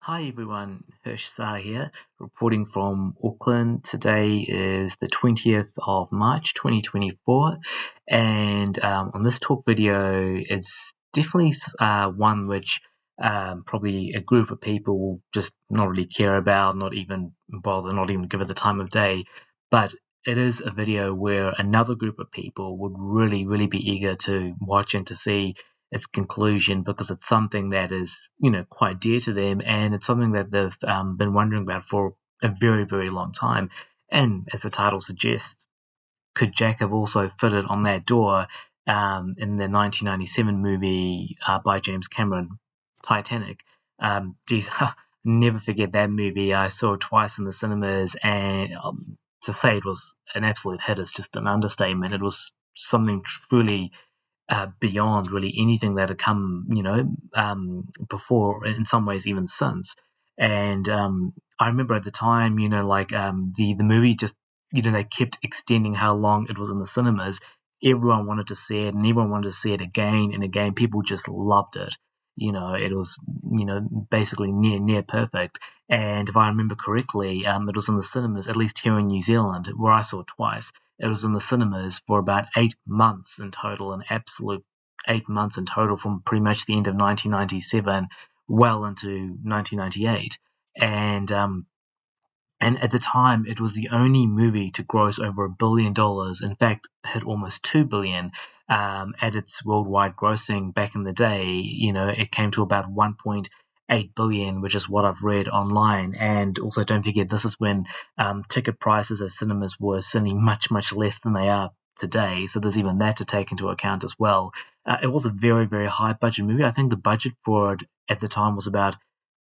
Hi everyone, Hirsch Sar here, reporting from Auckland. Today is the 20th of March 2024, and on this talk video, it's definitely one which probably a group of people will just not really care about, not even bother, not even give it the time of day. But it is a video where another group of people would really, really be eager to watch and to see its conclusion because it's something that is, quite dear to them, and it's something that they've been wondering about for a very, very long time. And as the title suggests, could Jack have also fitted on that door in the 1997 movie by James Cameron, Titanic? Geez, I'll never forget that movie. I saw it twice in the cinemas, and to say it was an absolute hit is just an understatement. It was something truly beyond really anything that had come, before, in some ways even since. And I remember at the time, the movie just, they kept extending how long it was in the cinemas. Everyone wanted to see it, and everyone wanted to see it again and again. People just loved it. It was, basically near perfect. And if I remember correctly, it was in the cinemas, at least here in New Zealand, where I saw it twice. It was in the cinemas for about 8 months in total, an absolute 8 months in total, from pretty much the end of 1997 well into 1998. And at the time, it was the only movie to gross over $1 billion. In fact, hit almost 2 billion at its worldwide grossing back in the day. It came to about 1.8 billion, which is what I've read online. And also, don't forget, this is when ticket prices at cinemas were certainly much, much less than they are today. So there's even that to take into account as well. It was a very, very high budget movie. I think the budget for it at the time was about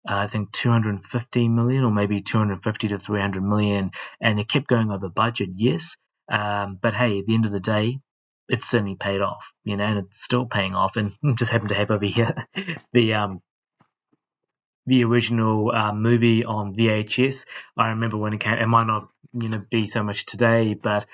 I think 250 million, or maybe 250 to 300 million, and it kept going over budget, yes. But hey, at the end of the day, it certainly paid off, and it's still paying off. And just happened to have over here the um, the original movie on VHS. I remember when it came. It might not, be so much today, but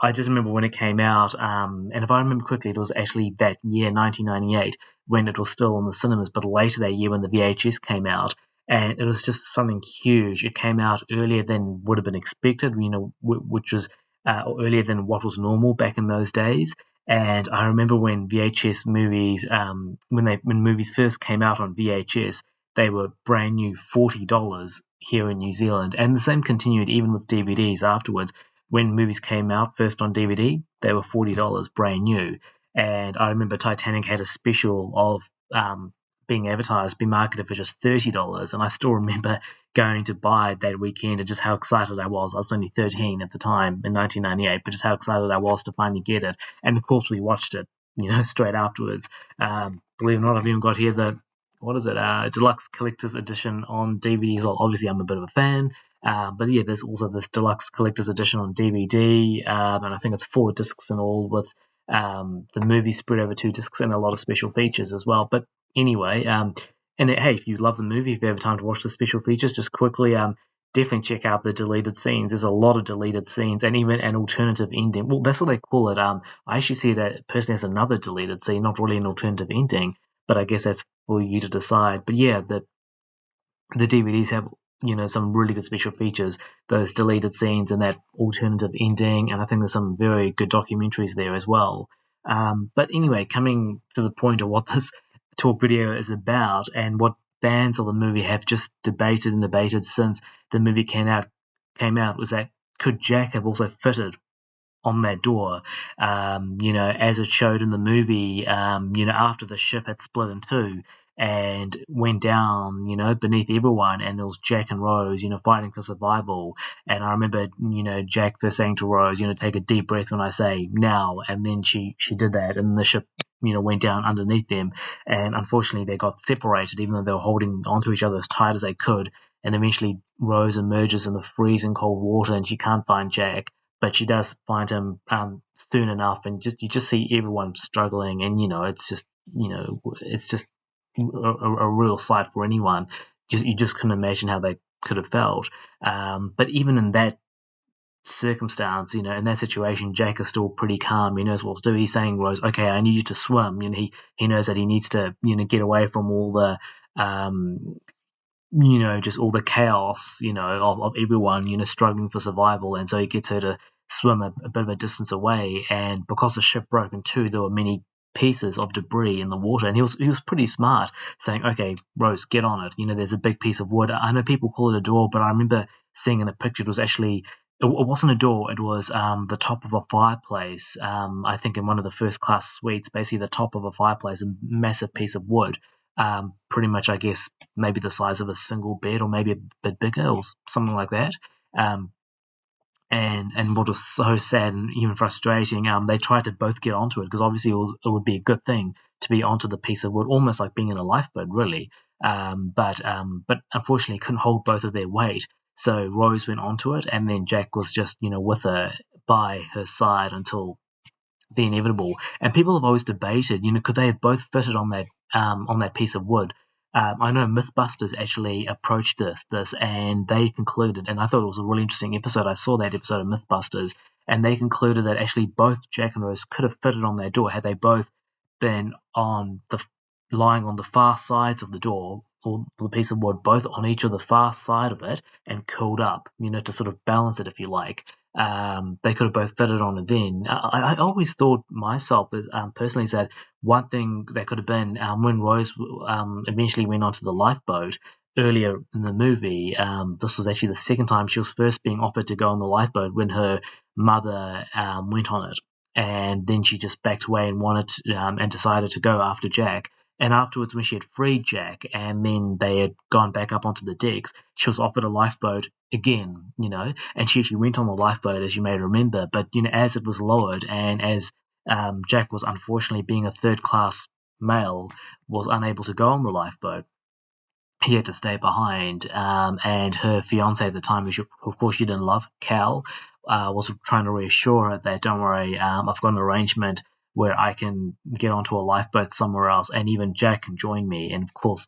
I just remember when it came out, and if I remember quickly, it was actually that year, 1998, when it was still in the cinemas, but later that year when the VHS came out, and it was just something huge. It came out earlier than would have been expected, which was earlier than what was normal back in those days. And I remember when VHS movies, when movies first came out on VHS, they were brand new $40 here in New Zealand, and the same continued even with DVDs afterwards. When movies came out first on DVD, they were $40 brand new. And I remember Titanic had a special of being advertised, being marketed for just $30. And I still remember going to buy it that weekend and just how excited I was. I was only 13 at the time in 1998, but just how excited I was to finally get it. And of course, we watched it, straight afterwards. Believe it or not, I've even got here the what is it? Deluxe collector's edition on DVD as well. Obviously, I'm a bit of a fan. But yeah, there's also this deluxe collector's edition on DVD, and I think it's 4 discs in all, with the movie spread over 2 discs and a lot of special features as well. But anyway, and hey, if you love the movie, if you have time to watch the special features, just quickly, definitely check out the deleted scenes. There's a lot of deleted scenes, and even an alternative ending. Well, that's what they call it. I actually see that person has another deleted scene, not really an alternative ending, but I guess that's for you to decide. But yeah, the DVDs have, some really good special features, those deleted scenes and that alternative ending, and I think there's some very good documentaries there as well. But anyway, coming to the point of what this talk video is about, and what fans of the movie have just debated and debated since the movie came out, was that could Jack have also fitted on that door, as it showed in the movie, after the ship had split in two and went down, beneath everyone, and it was Jack and Rose, fighting for survival. And I remember, Jack first saying to Rose, take a deep breath when I say now, and then she did that, and the ship, went down underneath them, and unfortunately they got separated, even though they were holding onto each other as tight as they could. And eventually Rose emerges in the freezing cold water, and she can't find Jack, but she does find him soon enough, and you just see everyone struggling, and it's just a real sight for anyone. You just couldn't imagine how they could have felt. But even in that circumstance, in that situation, Jack is still pretty calm. He knows what to do. He's saying, Rose, okay, I need you to swim. He knows that he needs to get away from all the just all the chaos, of everyone, struggling for survival. And so he gets her to swim a bit of a distance away. And because the ship broke in two, there were many pieces of debris in the water. And he was pretty smart, saying, "Okay, Rose, get on it. There's a big piece of wood. I know people call it a door, but I remember seeing in the picture it was actually. It wasn't a door. It was the top of a fireplace. I think in one of the first class suites, basically the top of a fireplace, a massive piece of wood. Pretty much, I guess, maybe the size of a single bed or maybe a bit bigger or something like that. Um, and what was so sad and even frustrating, they tried to both get onto it because obviously it would be a good thing to be onto the piece of wood, almost like being in a lifeboat, really. But unfortunately, couldn't hold both of their weight. So Rose went onto it, and then Jack was just with her by her side until the inevitable. And people have always debated, could they have both fitted on that piece of wood? I know MythBusters actually approached this, and they concluded, and I thought it was a really interesting episode. I saw that episode of MythBusters, and they concluded that actually both Jack and Rose could have fitted on their door had they both been lying on the far sides of the door or the piece of wood, both on each of the far side of it, and curled up, to sort of balance it, if you like. They could have both fitted on it then. I always thought myself, as personally, that one thing that could have been when Rose eventually went onto the lifeboat earlier in the movie. This was actually the second time she was first being offered to go on the lifeboat when her mother went on it, and then she just backed away and and decided to go after Jack. And afterwards, when she had freed Jack and then they had gone back up onto the decks, she was offered a lifeboat again, and she actually went on the lifeboat, as you may remember. But, as it was lowered and as Jack was unfortunately being a third class male, was unable to go on the lifeboat, he had to stay behind. And her fiance at the time, who of course she didn't love, Cal, was trying to reassure her that, don't worry, I've got an arrangement where I can get onto a lifeboat somewhere else, and even Jack can join me. And of course,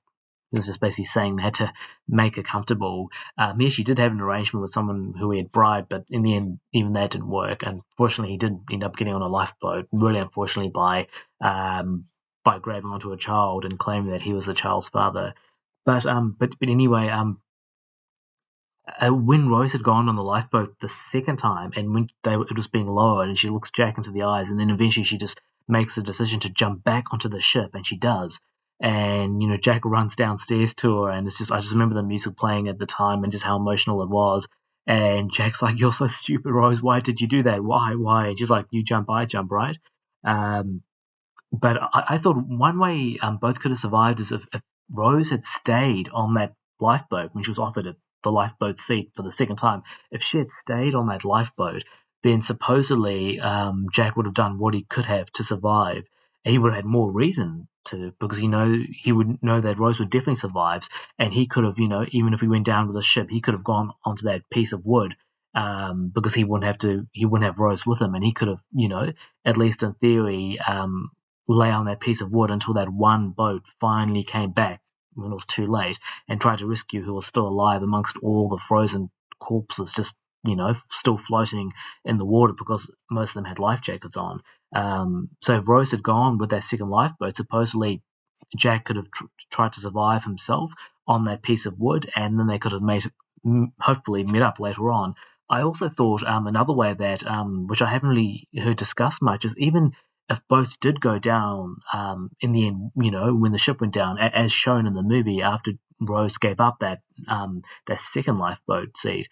he was just basically saying that to make her comfortable. He actually did have an arrangement with someone who he had bribed, but in the end, even that didn't work. Unfortunately, he did end up getting on a lifeboat, really unfortunately, by grabbing onto a child and claiming that he was the child's father. But anyway, when Rose had gone on the lifeboat the second time, and when it was being lowered, and she looks Jack into the eyes, and then eventually she just makes the decision to jump back onto the ship, and she does. And Jack runs downstairs to her, and I just remember the music playing at the time and just how emotional it was. And Jack's like, "You're so stupid, Rose. Why did you do that? Why?" And she's like, "You jump, I jump, right?" Um, but I thought one way both could have survived is if Rose had stayed on that lifeboat when she was offered the lifeboat seat for the second time. If she had stayed on that lifeboat, then supposedly Jack would have done what he could have to survive. He would have had more reason to, because he would know that Rose would definitely survive, and he could have, even if he went down with the ship, he could have gone onto that piece of wood. Because he wouldn't have Rose with him, and he could have, at least in theory, lay on that piece of wood until that one boat finally came back when it was too late and tried to rescue who was still alive amongst all the frozen corpses just still floating in the water because most of them had life jackets on. So if Rose had gone with that second lifeboat, supposedly Jack could have tried to survive himself on that piece of wood, and then they could have hopefully met up later on. I also thought another way that, which I haven't really heard discussed much, is even if both did go down in the end, when the ship went down, as shown in the movie, after Rose gave up that second lifeboat seat,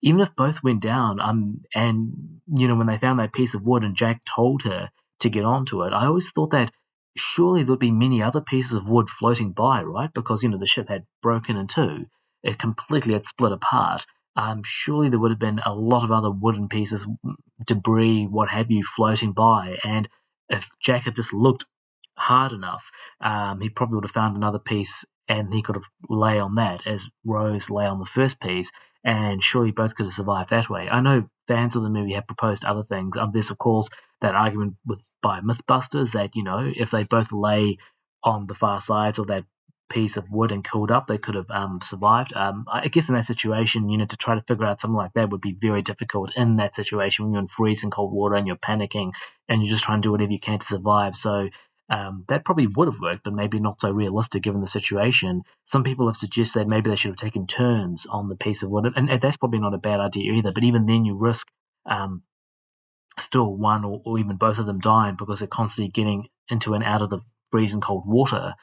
even if both went down, and when they found that piece of wood and Jack told her to get onto it, I always thought that surely there'd be many other pieces of wood floating by, right? Because the ship had broken in two, it completely had split apart. Surely there would have been a lot of other wooden pieces, debris, what have you, floating by, and if Jack had just looked hard enough, he probably would have found another piece and he could have lay on that as Rose lay on the first piece, and surely both could have survived that way. I know fans of the movie have proposed other things. There's, of course, that argument by Mythbusters that, if they both lay on the far sides of that piece of wood and cooled up, they could have survived. I guess in that situation, to try to figure out something like that would be very difficult in that situation when you're in freezing cold water and you're panicking and you're just trying to do whatever you can to survive. So that probably would have worked, but maybe not so realistic given the situation. Some people have suggested maybe they should have taken turns on the piece of wood, and that's probably not a bad idea either. But even then, you risk um, still one or even both of them dying because they're constantly getting into and out of the freezing cold water.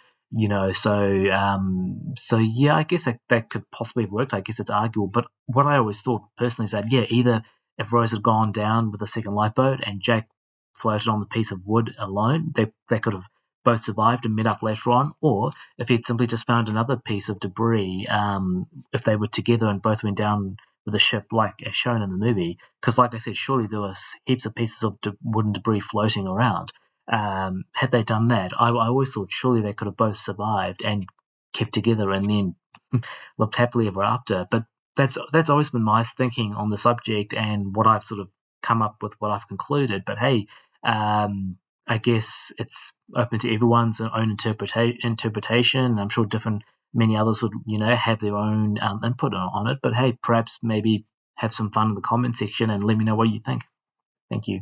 So yeah, I guess that could possibly have worked. I guess it's arguable, but what I always thought personally is that yeah, either if Rose had gone down with the second lifeboat and Jack floated on the piece of wood alone, they could have both survived and met up later on, or if he'd simply just found another piece of debris, if they were together and both went down with the ship, like as shown in the movie. Because, like I said, surely there was heaps of pieces of wooden debris floating around. Had they done that, I always thought surely they could have both survived and kept together and then lived happily ever after. But that's always been my thinking on the subject and what I've sort of come up with, what I've concluded. But hey, I guess it's open to everyone's own interpretation. I'm sure many others would, have their own input on it. But hey, perhaps maybe have some fun in the comment section and let me know what you think. Thank you.